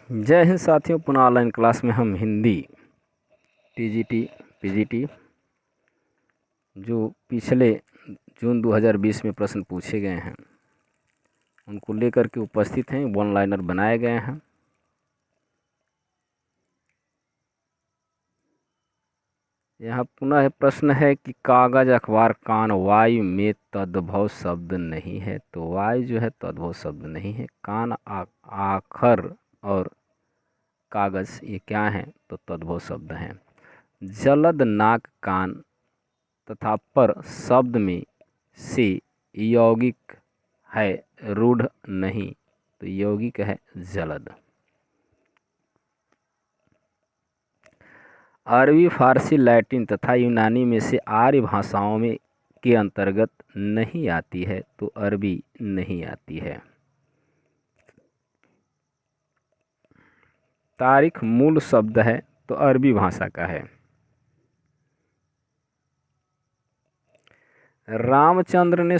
जय हिंद साथियों। पुनः ऑनलाइन क्लास में हम हिंदी टीजीटी पीजीटी जो पिछले जून 2020 में प्रश्न पूछे गए हैं उनको लेकर के उपस्थित हैं। वन लाइनर बनाए गए हैं। यहाँ पुनः प्रश्न है कि कागज, अखबार, कान, वायु में तद्भव शब्द नहीं है। तो वायु जो है तद्भव शब्द नहीं है। कान, आखर और कागज ये क्या हैं? तो तद्भव शब्द हैं। जलद, नाक, कान तथा पर शब्द में से यौगिक है, रूढ़ नहीं। तो यौगिक है जलद। अरबी, फारसी, लैटिन तथा यूनानी में से आर्य भाषाओं में के अंतर्गत नहीं आती है। तो अरबी नहीं आती है। तारीख मूल शब्द है तो अरबी भाषा का है। रामचंद्र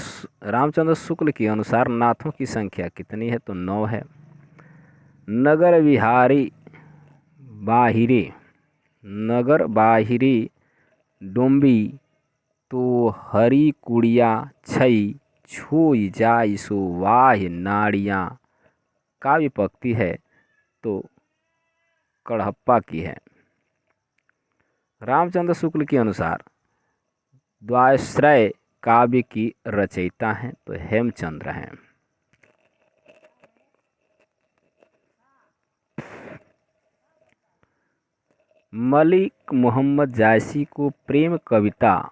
शुक्ल के अनुसार नाथों की संख्या कितनी है? तो 9 है। नगर बाहिरी डोम्बी तो हरी कुड़िया छई छुई जाई सो वाह नाड़ियाँ का विपक्ति है। तो कड़हप्पा की है। रामचंद्र शुक्ल के अनुसार द्वाश्रय काव्य की रचयिता हैं तो हेमचंद्र हैं। मलिक मोहम्मद जायसी को प्रेम कविता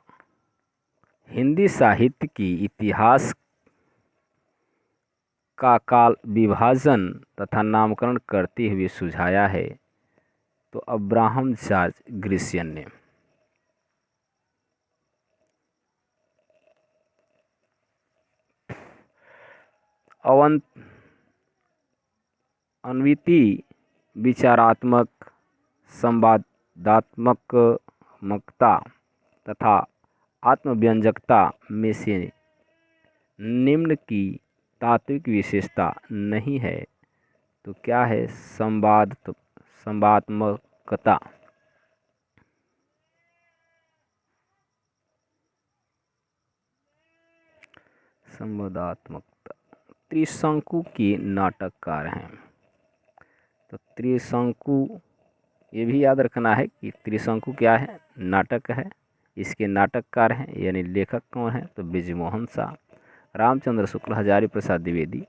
हिंदी साहित्य की इतिहास का काल विभाजन तथा नामकरण करते हुए सुझाया है। तो अब्राहम जॉर्ज ग्रिशियन ने। अन्विति विचारात्मक संवादात्मकता तथा आत्मव्यंजकता में से निम्न की तात्विक विशेषता नहीं है। तो क्या है? संवादात्मकता। त्रिशंकु के नाटककार हैं। तो त्रिशंकु ये भी याद रखना है कि त्रिशंकु क्या है? नाटक है। इसके नाटककार हैं यानी लेखक कौन है? तो बृजमोहन शाह, रामचंद्र शुक्ल, हजारी प्रसाद द्विवेदी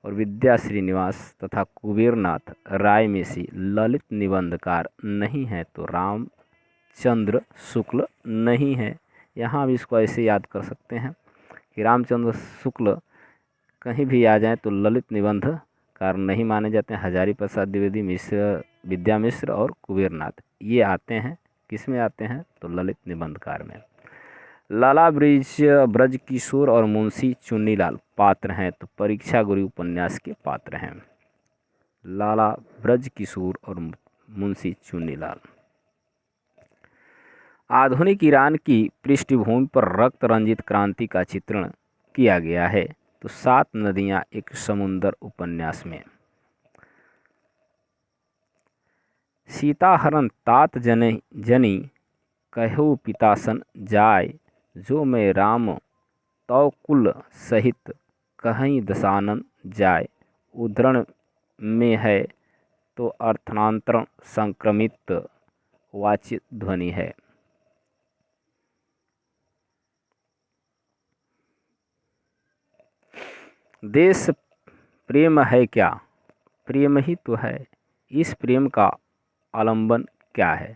और विद्या श्रीनिवास तथा कुबेरनाथ राय में से ललित निबंधकार नहीं है। तो रामचंद्र शुक्ल नहीं है। यहाँ भी इसको ऐसे याद कर सकते हैं कि रामचंद्र शुक्ल कहीं भी आ जाए तो ललित निबंधकार नहीं माने जाते हैं। हजारी प्रसाद द्विवेदी, मिश्र, विद्या मिश्र और कुबेरनाथ ये आते हैं। किस में आते हैं? तो ललित निबंधकार में। लाला ब्रज किशोर और मुंशी चुन्नीलाल पात्र हैं। तो परीक्षा गुरु उपन्यास के पात्र हैं लाला ब्रज किशोर और मुंशी चुन्नीलाल। आधुनिक ईरान की पृष्ठभूमि पर रक्त रंजित क्रांति का चित्रण किया गया है। तो 7 नदियां एक समुंदर उपन्यास में। सीताहरण तात जनी कहु पितासन जाय जो मैं राम तौ कुल सहित कहीं दशानन जाय। उद्धरण में है तो अर्थांतरण संक्रमित वाचित ध्वनि है। देश प्रेम है क्या? प्रेम ही तो है। इस प्रेम का आलंबन क्या है?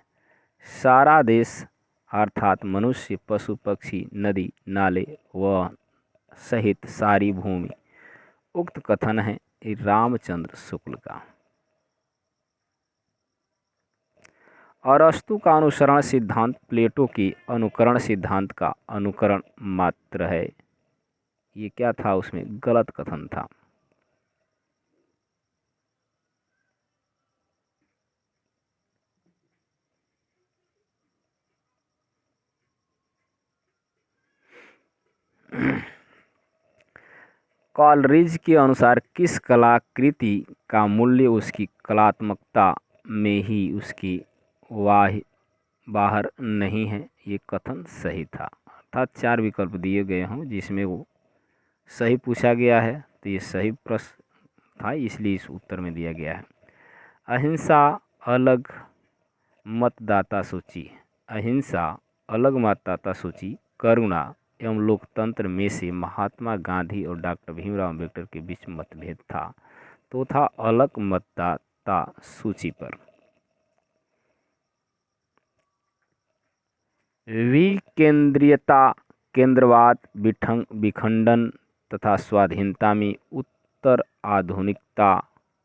सारा देश अर्थात मनुष्य, पशु, पक्षी, नदी, नाले व सहित सारी भूमि। उक्त कथन है रामचंद्र शुक्ल का। अरस्तु का अनुसरण सिद्धांत प्लेटो की अनुकरण सिद्धांत का अनुकरण मात्र है। ये क्या था? उसमें गलत कथन था। कॉलरिज के अनुसार किस कलाकृति का मूल्य उसकी कलात्मकता में ही उसकी वाह बाहर नहीं है, ये कथन सही था। अर्थात 4 विकल्प दिए गए हों जिसमें वो सही पूछा गया है, तो ये सही प्रश्न था, इसलिए इस उत्तर में दिया गया है। अहिंसा अलग मतदाता सूची, अहिंसा अलग मतदाता सूची, करुणा एवं लोकतंत्र में से महात्मा गांधी और डॉक्टर भीमराव अम्बेडकर के बीच मतभेद था, तो था अलग मतदाता सूची पर। विकेंद्रीयता, केंद्रवाद, विखंडन तथा स्वाधीनता में उत्तर आधुनिकता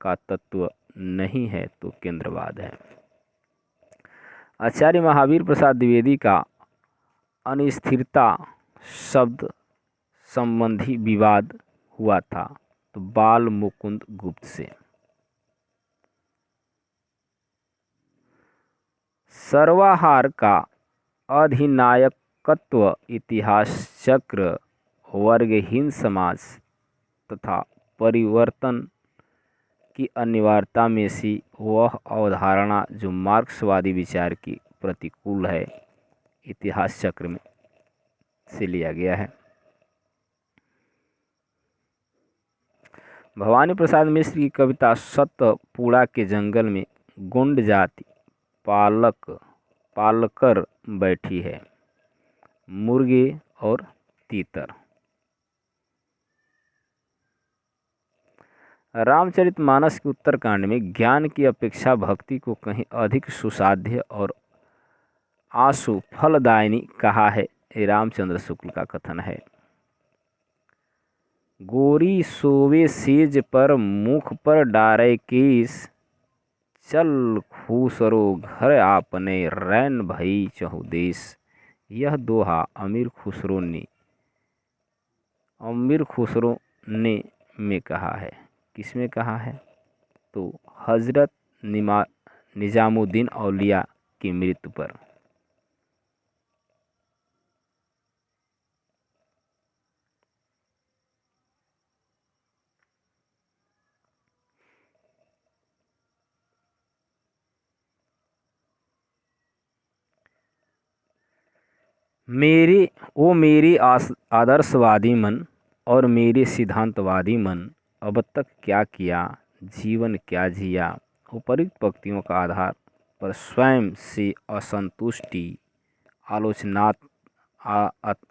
का तत्व नहीं है, तो केंद्रवाद है। आचार्य महावीर प्रसाद द्विवेदी का अनिस्थिरता शब्द संबंधी विवाद हुआ था, तो बाल मुकुंद गुप्त से। सर्वहार का अधिनायकत्व इतिहास चक्र, वर्गहीन समाज तथा परिवर्तन की अनिवार्यता में से वह अवधारणा जो मार्क्सवादी विचार की प्रतिकूल है, इतिहास चक्र में से लिया गया है। भवानी प्रसाद मिश्र की कविता सतपुड़ा के जंगल में गोंड जाति पालकर बैठी है, मुर्गे और तीतर। रामचरितमानस के उत्तरकांड में ज्ञान की अपेक्षा भक्ति को कहीं अधिक सुसाध्य और आशु फलदायिनी कहा है, ये रामचंद्र शुक्ल का कथन है। गोरी सोवे सेज पर मुख पर डारे केस, चल खुसरो घर आपने रैन भई चहुदेश। यह दोहा अमीर खुसरो ने में कहा है। किसमें कहा है? तो हजरत निजामुद्दीन औलिया की मृत्यु पर। मेरी आदर्शवादी मन और मेरे सिद्धांतवादी मन, अब तक क्या किया, जीवन क्या जिया। उपरोक्त पंक्तियों का आधार पर स्वयं से असंतुष्टि,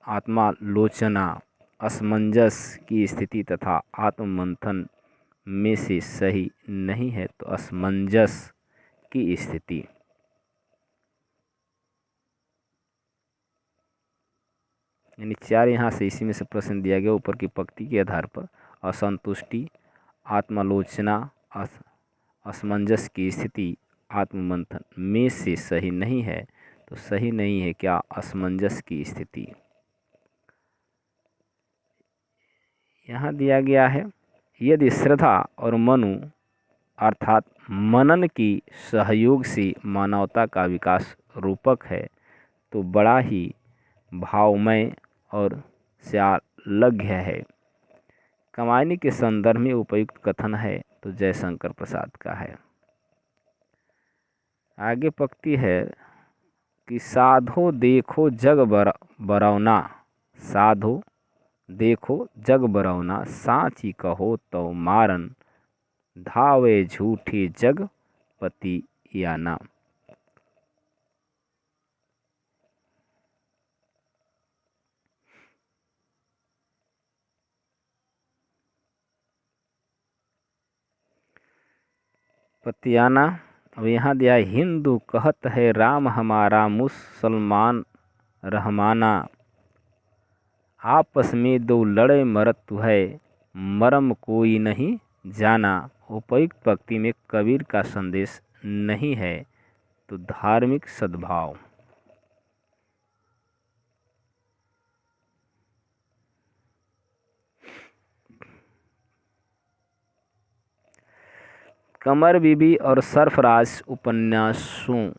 आत्मालोचना, असमंजस की स्थिति तथा आत्ममंथन में से सही नहीं है, तो असमंजस की स्थिति। यानी 4 यहाँ से इसी में से प्रश्न दिया गया ऊपर की पंक्ति के आधार पर। असंतुष्टि, आत्मालोचना, असमंजस की स्थिति, आत्ममंथन में से सही नहीं है, तो सही नहीं है क्या? असमंजस की स्थिति। यहाँ दिया गया है, यदि श्रद्धा और मनु अर्थात मनन की सहयोग से मानवता का विकास रूपक है, तो बड़ा ही भावमय और श्लाघ्य है। कमायनी के संदर्भ में उपयुक्त कथन है, तो जयशंकर प्रसाद का है। आगे पंक्ति है कि साधो देखो जग बरौना, साधो देखो जग बरौना, साची कहो तो मारन, धावे झूठी जग पति याना। पतियाना। अब यहाँ दिया है, हिंदू कहत है राम हमारा, मुसलमान रहमाना, आपस में दो लड़े मरत है, मरम कोई नहीं जाना। उपयुक्त पंक्ति में कबीर का संदेश नहीं है, तो धार्मिक सद्भाव। कमर बीबी और सरफराज उपन्यासों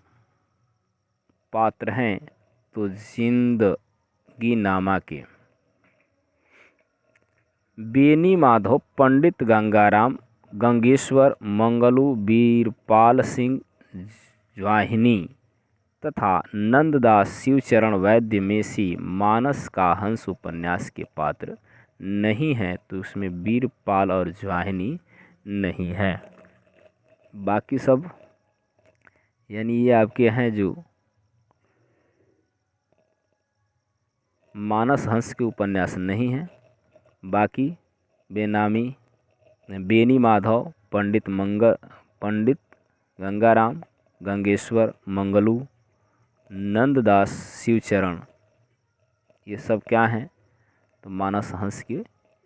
पात्र हैं, तो जिंदगी नामा के। बेनी माधव, पंडित गंगाराम, गंगेश्वर, मंगलू, वीरपाल सिंह ज्वाहिनी तथा नंददास शिवचरण वैद्य में से मानस का हंस उपन्यास के पात्र नहीं है, तो उसमें वीरपाल और ज्वाहिनी नहीं है। बाकी सब यानी ये आपके हैं जो मानस हंस के उपन्यास नहीं हैं। बाकी बेनामी, बेनी माधव, पंडित गंगाराम, गंगेश्वर, मंगलू, नंददास शिवचरण, ये सब क्या हैं, तो मानस हंस के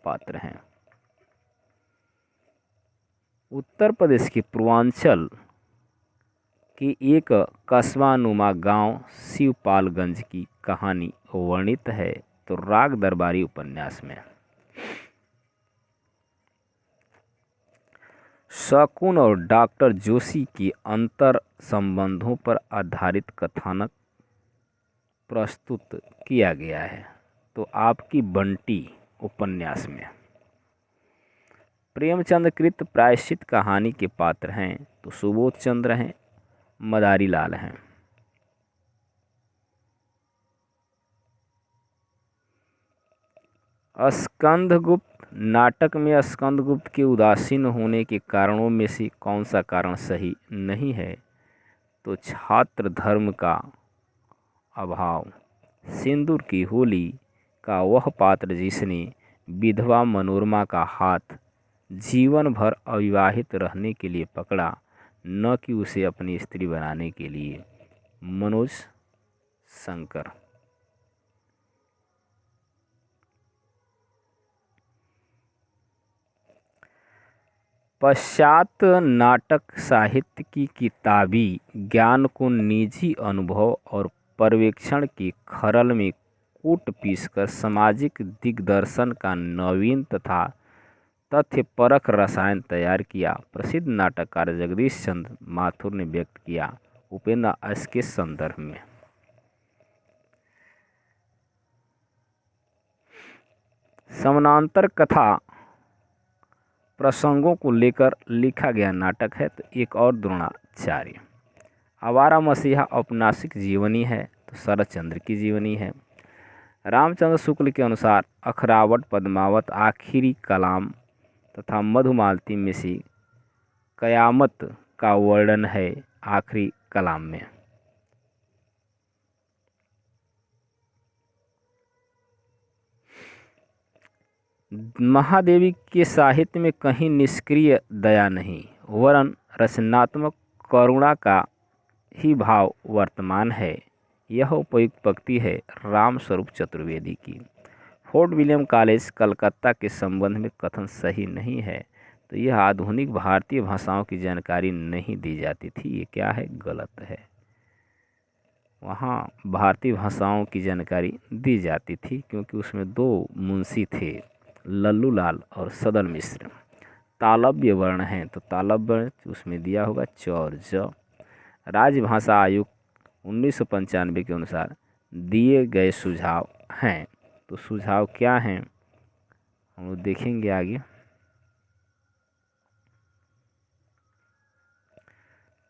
पात्र हैं। उत्तर प्रदेश के पूर्वांचल के एक कस्बानुमा गांव शिवपालगंज की कहानी वर्णित है, तो राग दरबारी उपन्यास में। शकुन और डॉक्टर जोशी की अंतर संबंधों पर आधारित कथानक प्रस्तुत किया गया है, तो आपकी बंटी उपन्यास में। प्रेमचंद कृत प्रायश्चित कहानी के पात्र हैं, तो सुबोध चंद्र हैं, मदारी लाल हैं। स्कंदगुप्त नाटक में स्कंदगुप्त के उदासीन होने के कारणों में से कौन सा कारण सही नहीं है, तो छात्र धर्म का अभाव। सिंदूर की होली का वह पात्र जिसने विधवा मनोरमा का हाथ जीवन भर अविवाहित रहने के लिए पकड़ा, न कि उसे अपनी स्त्री बनाने के लिए। मनोज शंकर। पश्चात नाटक साहित्य की किताबी ज्ञान को निजी अनुभव और पर्यवेक्षण की खरल में कूट पीसकर सामाजिक दिग्दर्शन का नवीन तथा तथ्यपरक रसायन तैयार किया। प्रसिद्ध नाटककार जगदीश चंद्र माथुर ने व्यक्त किया उपेंद्र दास के संदर्भ में। समानांतर कथा प्रसंगों को लेकर लिखा गया नाटक है, तो एक और द्रोणाचार्य। आवारा मसीहा औपन्यासिक जीवनी है, तो शरद चंद्र की जीवनी है। रामचंद्र शुक्ल के अनुसार अखरावट, पद्मावत, आखिरी कलाम तथा मधुमालती में से कयामत का वर्णन है आखिरी कलाम में। महादेवी के साहित्य में कहीं निष्क्रिय दया नहीं, वरन रचनात्मक करुणा का ही भाव वर्तमान है। यह उपयुक्त पंक्ति है राम स्वरूप चतुर्वेदी की। फोर्ट विलियम कॉलेज कलकत्ता के संबंध में कथन सही नहीं है, तो यह आधुनिक भारतीय भाषाओं की जानकारी नहीं दी जाती थी। ये क्या है, गलत है। वहाँ भारतीय भाषाओं की जानकारी दी जाती थी, क्योंकि उसमें दो मुंशी थे, लल्लू लाल और सदल मिश्र। तालव्य वर्ण हैं, तो तालव्य वर्ण उसमें दिया होगा च और ज। राजभाषा आयोग 1995 के अनुसार दिए गए सुझाव हैं, तो सुझाव क्या हैं हम लोग देखेंगे आगे।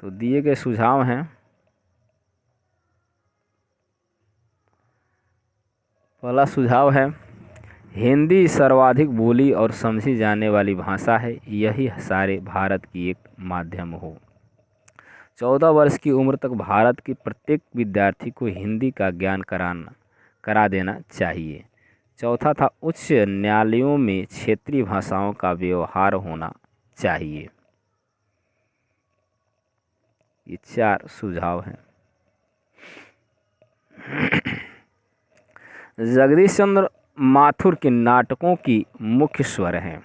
तो दिए गए सुझाव हैं, पहला सुझाव है हिंदी सर्वाधिक बोली और समझी जाने वाली भाषा है, यही सारे भारत की एक माध्यम हो। 14 वर्ष की उम्र तक भारत के प्रत्येक विद्यार्थी को हिंदी का ज्ञान करा देना चाहिए। चौथा था उच्च न्यायालयों में क्षेत्रीय भाषाओं का व्यवहार होना चाहिए। ये 4 सुझाव हैं। जगदीश चंद्र माथुर के नाटकों की मुख्य स्वर हैं।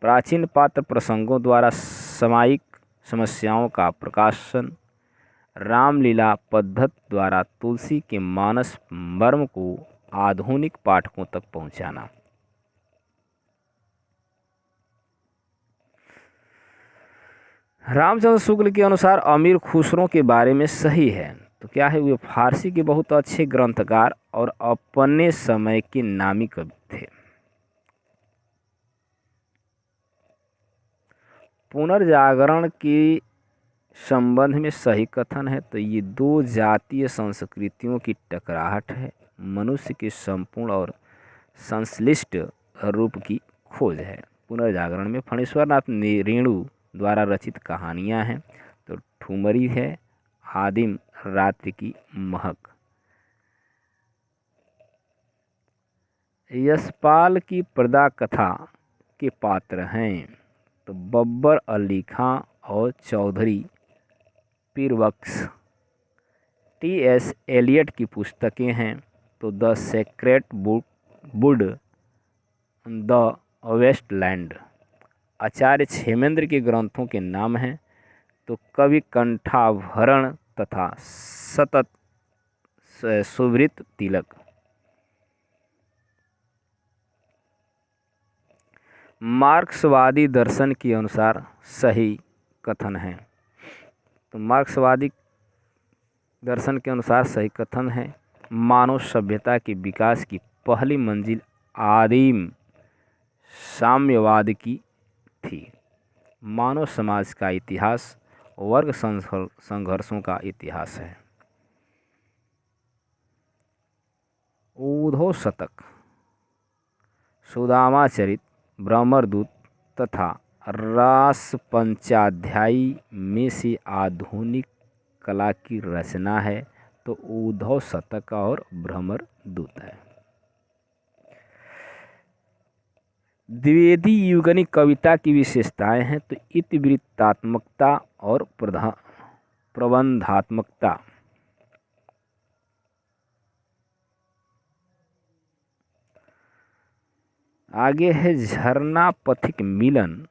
प्राचीन पात्र प्रसंगों द्वारा सामायिक समस्याओं का प्रकाशन, रामलीला पद्धति द्वारा तुलसी के मानस मर्म को आधुनिक पाठकों तक पहुंचाना। रामचंद्र शुक्ल के अनुसार अमीर खुसरो के बारे में सही है, तो क्या है, वे फारसी के बहुत अच्छे ग्रंथकार और अपने समय के नामी कवि थे। पुनर्जागरण के संबंध में सही कथन है तो ये दो जातीय संस्कृतियों की टकराहट है, मनुष्य के संपूर्ण और संश्लिष्ट रूप की खोज है। पुनर्जागरण में फणीश्वर नाथ रेणु द्वारा रचित कहानियाँ हैं तो ठुमरी है आदिम रात्रि की महक। यशपाल की प्रदा कथा के पात्र हैं तो बब्बर अली खां और चौधरी पीरबख्श। टी.एस. एलियट की पुस्तकें हैं तो the Sacred Wood, the Waste Land. Acharya Kshemendra के ग्रंथों के नाम हैं तो कवि कंठाभरण तथा सतत सुवृत तिलक। मार्क्सवादी दर्शन के अनुसार सही कथन है तो मार्क्सवादी दर्शन के अनुसार सही कथन है मानव सभ्यता के विकास की पहली मंजिल आदिम साम्यवाद की थी। मानव समाज का इतिहास वर्ग संघर्षों का इतिहास है। उद्धव शतक, सुदामा चरित, भ्रमरदूत तथा रास पंचाध्यायी में से आधुनिक कला की रचना है तो उद्धव शतक और भ्रमरदूत है। द्विवेदी युगनी कविता की विशेषताएं हैं तो इतिवृत्तात्मकता और प्रबंधात्मकता। आगे है झरना पथिक मिलन।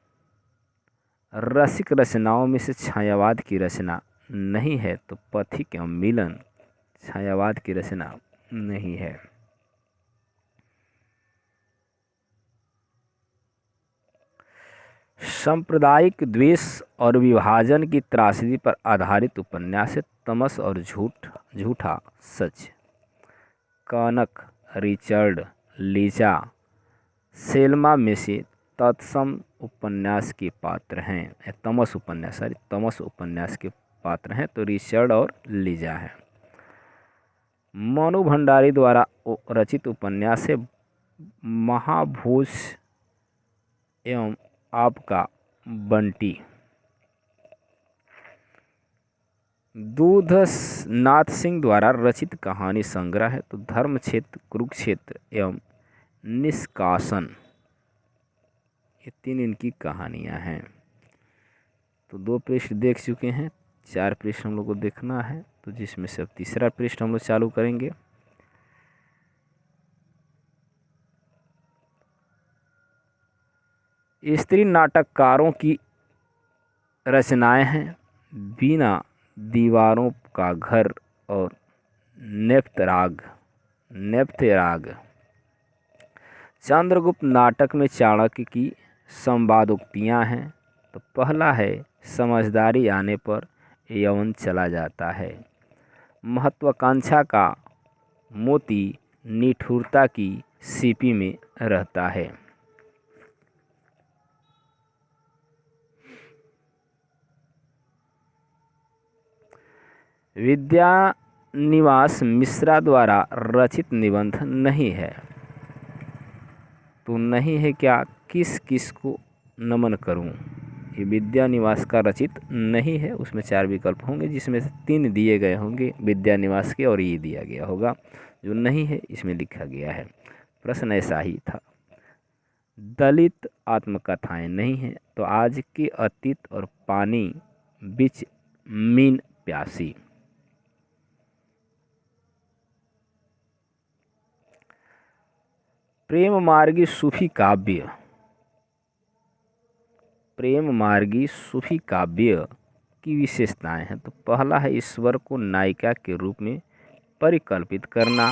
रसिक रचनाओं में से छायावाद की रचना नहीं है तो पथिक एवं मिलन छायावाद की रचना नहीं है। सांप्रदायिक द्वेष और विभाजन की त्रासदी पर आधारित उपन्यास है तमस और झूठा सच। कनक, रिचर्ड, लीजा, सेल्मा में से तत्सम उपन्यास के पात्र हैं तमस उपन्यास के पात्र हैं तो रिचर्ड और लीजा है। मनु भंडारी द्वारा रचित उपन्यास है महाभोज एवं आपका बंटी। दूध नाथ सिंह द्वारा रचित कहानी संग्रह है तो धर्मक्षेत्र, कुरुक्षेत्र एवं निष्कासन, ये 3 इनकी कहानियां हैं। तो 2 पृष्ठ देख चुके हैं, 4 पृष्ठ हम लोग को देखना है तो जिसमें से अब तीसरा पृष्ठ हम लोग चालू करेंगे। स्त्री नाटककारों की रचनाएं हैं बिना दीवारों का घर और नेप्थराग। चंद्रगुप्त नाटक में चाणक्य की संवादोक्तियां हैं तो पहला है समझदारी आने पर यौवन चला जाता है। महत्वाकांक्षा का मोती निठुरता की सीपी में रहता है। विद्यानिवास मिश्रा द्वारा रचित निबंध नहीं है तो नहीं है क्या किस किस को नमन करूं, ये विद्यानिवास का रचित नहीं है। उसमें 4 विकल्प होंगे जिसमें से 3 दिए गए होंगे विद्यानिवास के और ये दिया गया होगा जो नहीं है इसमें लिखा गया है। प्रश्न ऐसा ही था। दलित आत्मकथाएं नहीं है तो आज के अतीत और पानी बीच मीन प्यासी। प्रेम मार्गी सूफी काव्य की विशेषताएं हैं तो पहला है ईश्वर को नायिका के रूप में परिकल्पित करना,